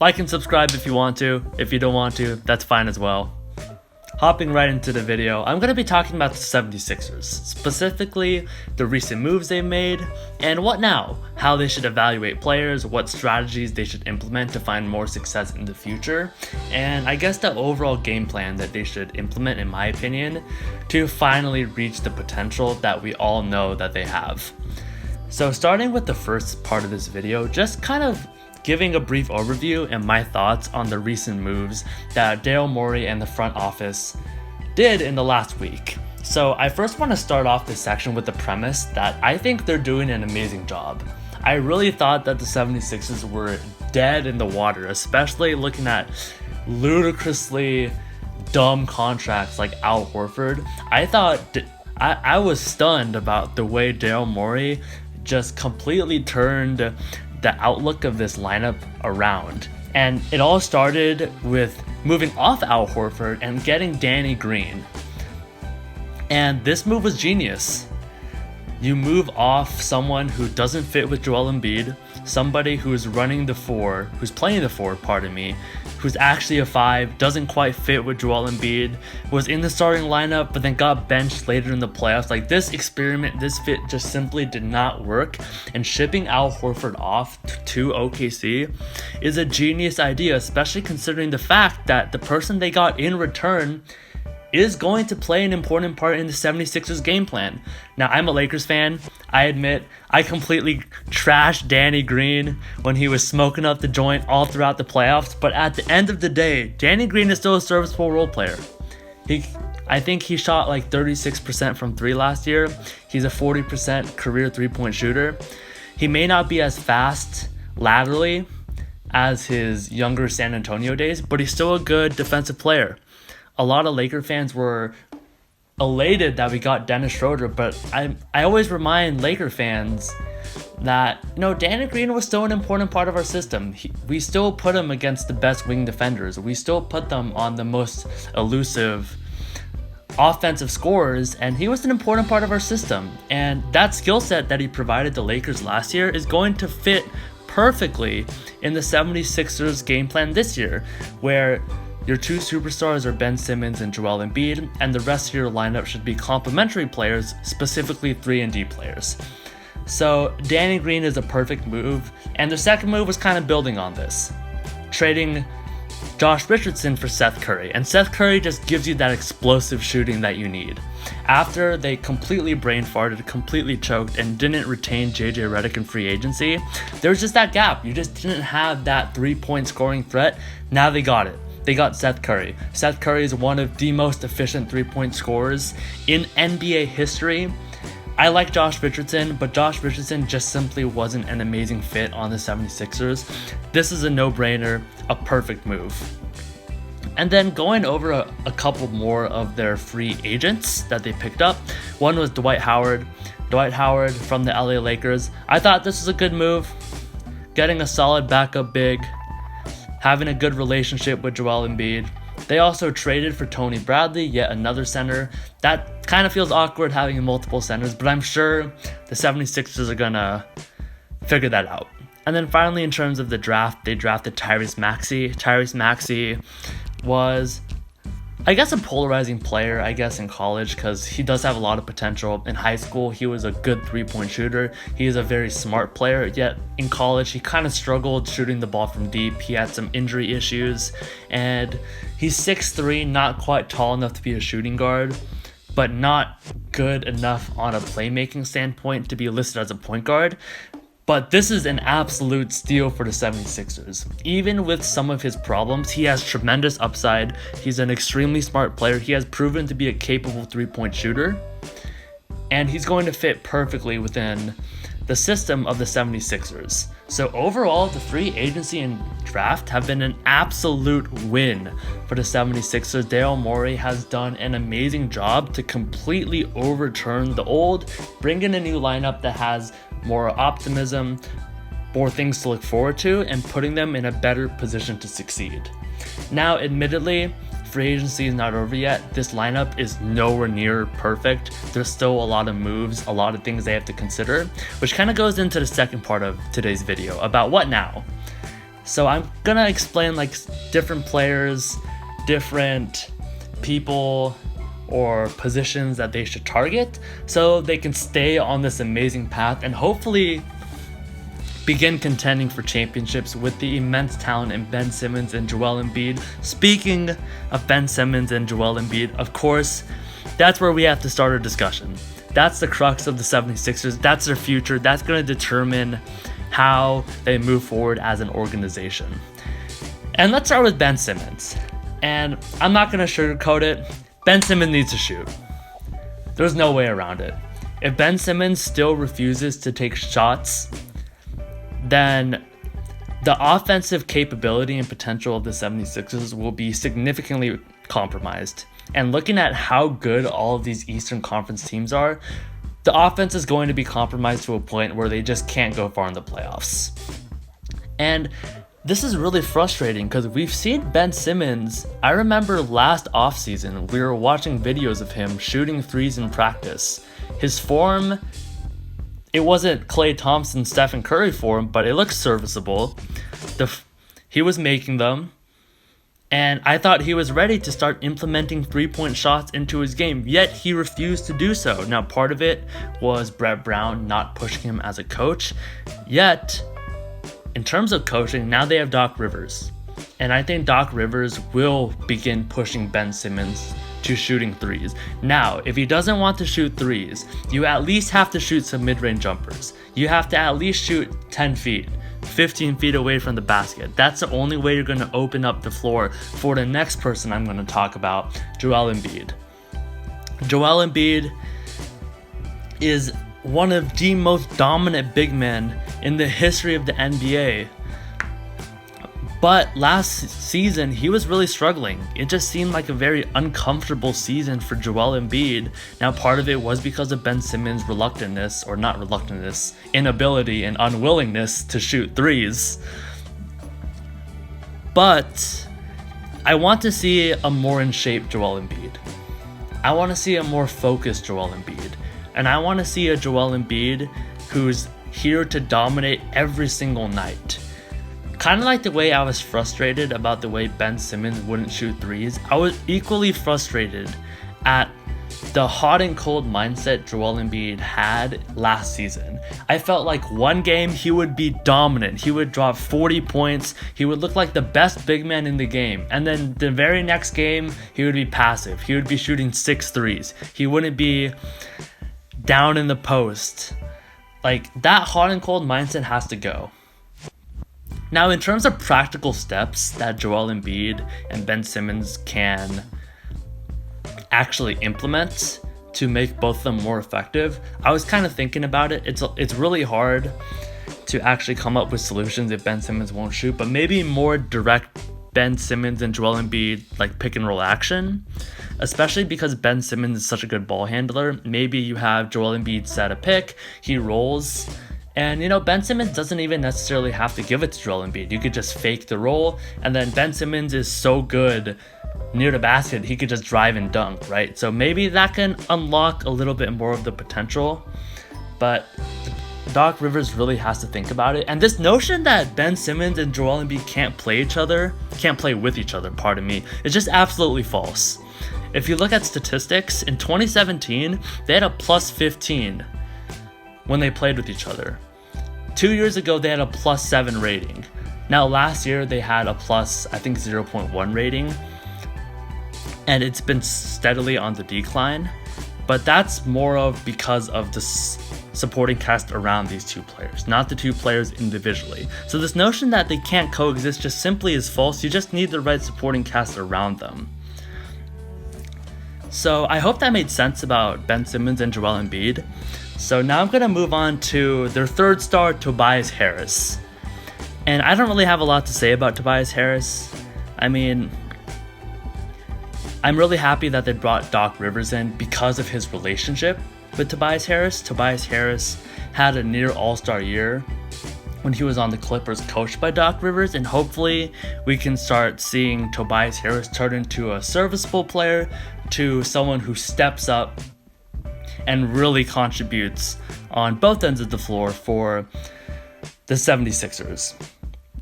Like and subscribe if you want to. If you don't want to, that's fine as well. Hopping right into the video, I'm going to be talking about the 76ers, specifically the recent moves they made, and what now, how they should evaluate players, what strategies they should implement to find more success in the future, and I guess the overall game plan that they should implement, in my opinion, to finally reach the potential that we all know that they have. So starting with the first part of this video, just kind of giving a brief overview and my thoughts on the recent moves that Daryl Morey and the front office did in the last week. So I first want to start off this section with the premise that I think they're doing an amazing job. I really thought that the 76ers were dead in the water, especially looking at ludicrously dumb contracts like Al Horford. I was stunned about the way Daryl Morey just completely turned the outlook of this lineup around. And it all started with moving off Al Horford and getting Danny Green. And this move was genius. You move off someone who doesn't fit with Joel Embiid, somebody who's playing the four, who's actually a 5, doesn't quite fit with Joel Embiid, was in the starting lineup but then got benched later in the playoffs. Like, this experiment, this fit just simply did not work, and shipping Al Horford off to OKC is a genius idea, especially considering the fact that the person they got in return is going to play an important part in the 76ers game plan. Now, I'm a Lakers fan. I admit I completely trashed Danny Green when he was smoking up the joint all throughout the playoffs, but at the end of the day, Danny Green is still a serviceable role player. I think he shot like 36% from 3 last year. He's a 40% career 3-point shooter. He may not be as fast laterally as his younger San Antonio days, but he's still a good defensive player. A lot of Laker fans were elated that we got Dennis Schroeder, but I always remind Laker fans that, Danny Green was still an important part of our system. We still put him against the best wing defenders. We still put them on the most elusive offensive scorers, and he was an important part of our system. And that skill set that he provided the Lakers last year is going to fit perfectly in the 76ers game plan this year, where your two superstars are Ben Simmons and Joel Embiid, and the rest of your lineup should be complementary players, specifically 3-and-D players. So Danny Green is a perfect move, and the second move was kind of building on this, trading Josh Richardson for Seth Curry, and Seth Curry just gives you that explosive shooting that you need. After they completely brain farted, completely choked, and didn't retain JJ Redick in free agency, there was just that gap. You just didn't have that 3-point scoring threat. Now they got it. They got Seth Curry. Seth Curry is one of the most efficient 3-point scorers in NBA history. I like Josh Richardson, but Josh Richardson just simply wasn't an amazing fit on the 76ers. This is a no-brainer, a perfect move. And then going over a couple more of their free agents that they picked up. One was Dwight Howard. Dwight Howard from the LA Lakers. I thought this was a good move. Getting a solid backup big, having a good relationship with Joel Embiid. They also traded for Tony Bradley, yet another center. That kind of feels awkward having multiple centers, but I'm sure the 76ers are gonna figure that out. And then finally, in terms of the draft, they drafted Tyrese Maxey. Tyrese Maxey was, I guess, a polarizing player, in college, because he does have a lot of potential. In high school, he was a good 3-point shooter. He is a very smart player, yet in college, he kind of struggled shooting the ball from deep. He had some injury issues, and he's 6'3", not quite tall enough to be a shooting guard, but not good enough on a playmaking standpoint to be listed as a point guard. But this is an absolute steal for the 76ers. Even with some of his problems, he has tremendous upside. He's an extremely smart player. He has proven to be a capable 3-point shooter. And he's going to fit perfectly within the system of the 76ers. So overall, the free agency and draft have been an absolute win for the 76ers. Daryl Morey has done an amazing job to completely overturn the old, bring in a new lineup that has more optimism, more things to look forward to, and putting them in a better position to succeed. Now, admittedly, free agency is not over yet. This lineup is nowhere near perfect. There's still a lot of moves, a lot of things they have to consider, which kind of goes into the second part of today's video about what now. So I'm gonna explain like different players, different people or positions that they should target so they can stay on this amazing path and hopefully begin contending for championships with the immense talent in Ben Simmons and Joel Embiid. Speaking of Ben Simmons and Joel Embiid, of course, that's where we have to start our discussion. That's the crux of the 76ers. That's their future. That's going to determine how they move forward as an organization. And let's start with Ben Simmons. And I'm not going to sugarcoat it. Ben Simmons needs to shoot. There's no way around it. If Ben Simmons still refuses to take shots, then the offensive capability and potential of the 76ers will be significantly compromised. And looking at how good all of these Eastern Conference teams are, the offense is going to be compromised to a point where they just can't go far in the playoffs. And this is really frustrating because we've seen Ben Simmons. I remember last offseason, we were watching videos of him shooting threes in practice. His form, it wasn't Klay Thompson, Stephen Curry form, but it looked serviceable. He was making them. And I thought he was ready to start implementing three-point shots into his game, yet he refused to do so. Now, part of it was Brett Brown not pushing him as a coach, yet in terms of coaching, now they have Doc Rivers. And I think Doc Rivers will begin pushing Ben Simmons to shooting threes. Now, if he doesn't want to shoot threes, you at least have to shoot some mid-range jumpers. You have to at least shoot 10 feet. 15 feet away from the basket. That's the only way you're going to open up the floor for the next person I'm going to talk about, Joel Embiid. Joel Embiid is one of the most dominant big men in the history of the NBA. But last season, he was really struggling. It just seemed like a very uncomfortable season for Joel Embiid. Now, part of it was because of Ben Simmons' inability and unwillingness to shoot threes. But I want to see a more in shape Joel Embiid. I want to see a more focused Joel Embiid. And I want to see a Joel Embiid who's here to dominate every single night. Kind of like the way I was frustrated about the way Ben Simmons wouldn't shoot threes, I was equally frustrated at the hot and cold mindset Joel Embiid had last season. I felt like one game he would be dominant. He would drop 40 points. He would look like the best big man in the game. And then the very next game, he would be passive. He would be shooting 6 threes. He wouldn't be down in the post. Like, that hot and cold mindset has to go. Now, in terms of practical steps that Joel Embiid and Ben Simmons can actually implement to make both of them more effective, I was kind of thinking about it. It's really hard to actually come up with solutions if Ben Simmons won't shoot, but maybe more direct Ben Simmons and Joel Embiid like pick and roll action, especially because Ben Simmons is such a good ball handler. Maybe you have Joel Embiid set a pick, he rolls, and Ben Simmons doesn't even necessarily have to give it to Joel Embiid. You could just fake the roll, and then Ben Simmons is so good near the basket, he could just drive and dunk, right? So maybe that can unlock a little bit more of the potential, but Doc Rivers really has to think about it. And this notion that Ben Simmons and Joel Embiid can't play with each other, is just absolutely false. If you look at statistics, in 2017, they had a plus 15 when they played with each other. 2 years ago, they had a plus 7 rating. Now, last year, they had a plus, I think, 0.1 rating. And it's been steadily on the decline. But that's more of because of the supporting cast around these two players, not the two players individually. So this notion that they can't coexist just simply is false. You just need the right supporting cast around them. So I hope that made sense about Ben Simmons and Joel Embiid. So now I'm going to move on to their third star, Tobias Harris. And I don't really have a lot to say about Tobias Harris. I mean, I'm really happy that they brought Doc Rivers in because of his relationship with Tobias Harris. Tobias Harris had a near all-star year when he was on the Clippers coached by Doc Rivers, and hopefully we can start seeing Tobias Harris turn into a serviceable player, to someone who steps up and really contributes on both ends of the floor for the 76ers.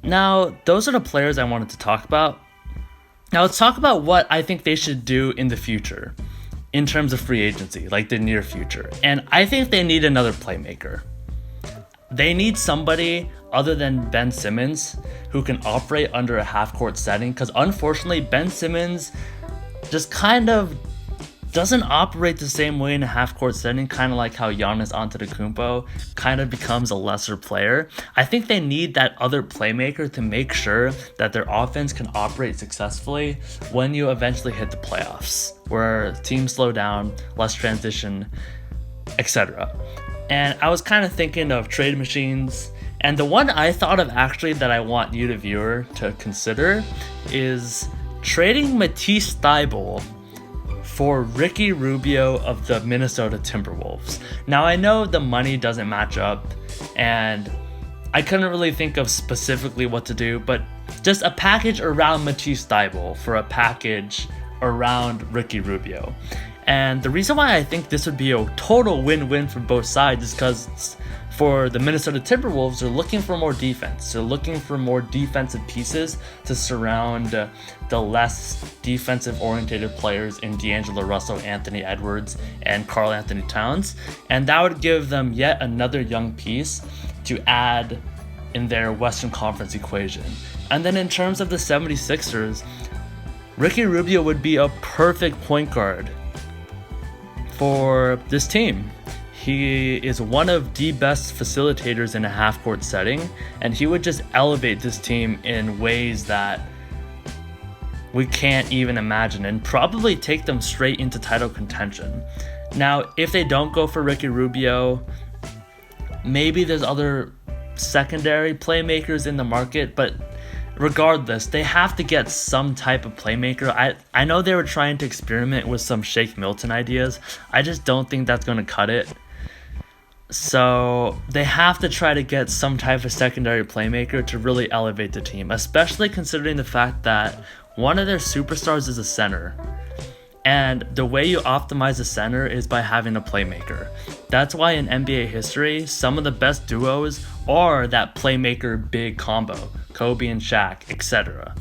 Now, those are the players I wanted to talk about. Now, let's talk about what I think they should do in the future in terms of free agency, like the near future. And I think they need another playmaker. They need somebody other than Ben Simmons who can operate under a half-court setting, because unfortunately, Ben Simmons just kind of doesn't operate the same way in a half-court setting, kind of like how Giannis Antetokounmpo kind of becomes a lesser player. I think they need that other playmaker to make sure that their offense can operate successfully when you eventually hit the playoffs, where teams slow down, less transition, etc. And I was kind of thinking of trade machines, and the one I thought of actually that I want you, the viewer, to consider is trading Matisse Thybulle for Ricky Rubio of the Minnesota Timberwolves. Now, I know the money doesn't match up, and I couldn't really think of specifically what to do, but just a package around Matisse Thybulle for a package around Ricky Rubio. And the reason why I think this would be a total win-win for both sides is because for the Minnesota Timberwolves, they're looking for more defense. They're looking for more defensive pieces to surround the less defensive-oriented players in D'Angelo Russell, Anthony Edwards, and Karl Anthony Towns. And that would give them yet another young piece to add in their Western Conference equation. And then in terms of the 76ers, Ricky Rubio would be a perfect point guard for this team. He is one of the best facilitators in a half-court setting, and he would just elevate this team in ways that we can't even imagine, and probably take them straight into title contention. Now, if they don't go for Ricky Rubio, maybe there's other secondary playmakers in the market, but regardless, they have to get some type of playmaker. I know they were trying to experiment with some Shake Milton ideas. I just don't think that's going to cut it. So they have to try to get some type of secondary playmaker to really elevate the team, especially considering the fact that one of their superstars is a center. And the way you optimize a center is by having a playmaker. That's why in NBA history, some of the best duos are that playmaker big combo, Kobe and Shaq, etc.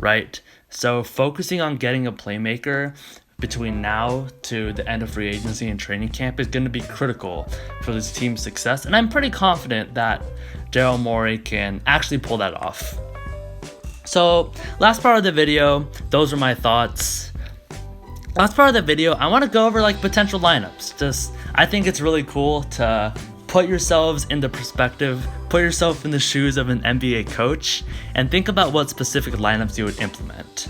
Right? So focusing on getting a playmaker between now to the end of free agency and training camp is going to be critical for this team's success. And I'm pretty confident that Daryl Morey can actually pull that off. So last part of the video, those are my thoughts. Last part of the video, I want to go over like potential lineups. I think it's really cool to put yourselves into perspective, put yourself in the shoes of an NBA coach, and think about what specific lineups you would implement.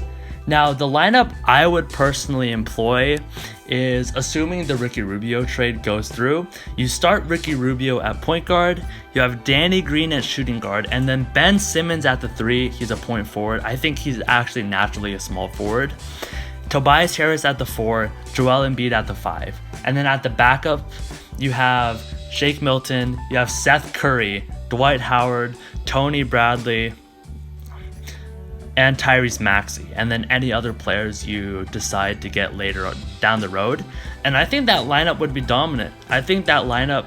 Now, the lineup I would personally employ is, assuming the Ricky Rubio trade goes through, you start Ricky Rubio at point guard, you have Danny Green at shooting guard, and then Ben Simmons at the 3, he's a point forward. I think he's actually naturally a small forward. Tobias Harris at the 4, Joel Embiid at the 5. And then at the backup, you have Shake Milton, you have Seth Curry, Dwight Howard, Tony Bradley, and Tyrese Maxey, and then any other players you decide to get later down the road. And I think that lineup would be dominant. I think that lineup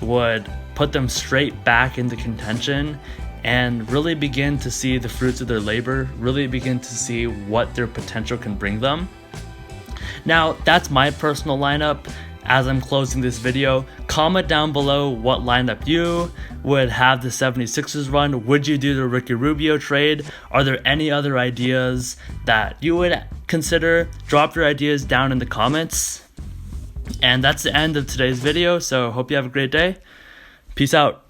would put them straight back into contention and really begin to see the fruits of their labor, really begin to see what their potential can bring them. Now, that's my personal lineup. As I'm closing this video, comment down below what lineup you would have the 76ers run. Would you do the Ricky Rubio trade? Are there any other ideas that you would consider? Drop your ideas down in the comments. And that's the end of today's video, so hope you have a great day. Peace out.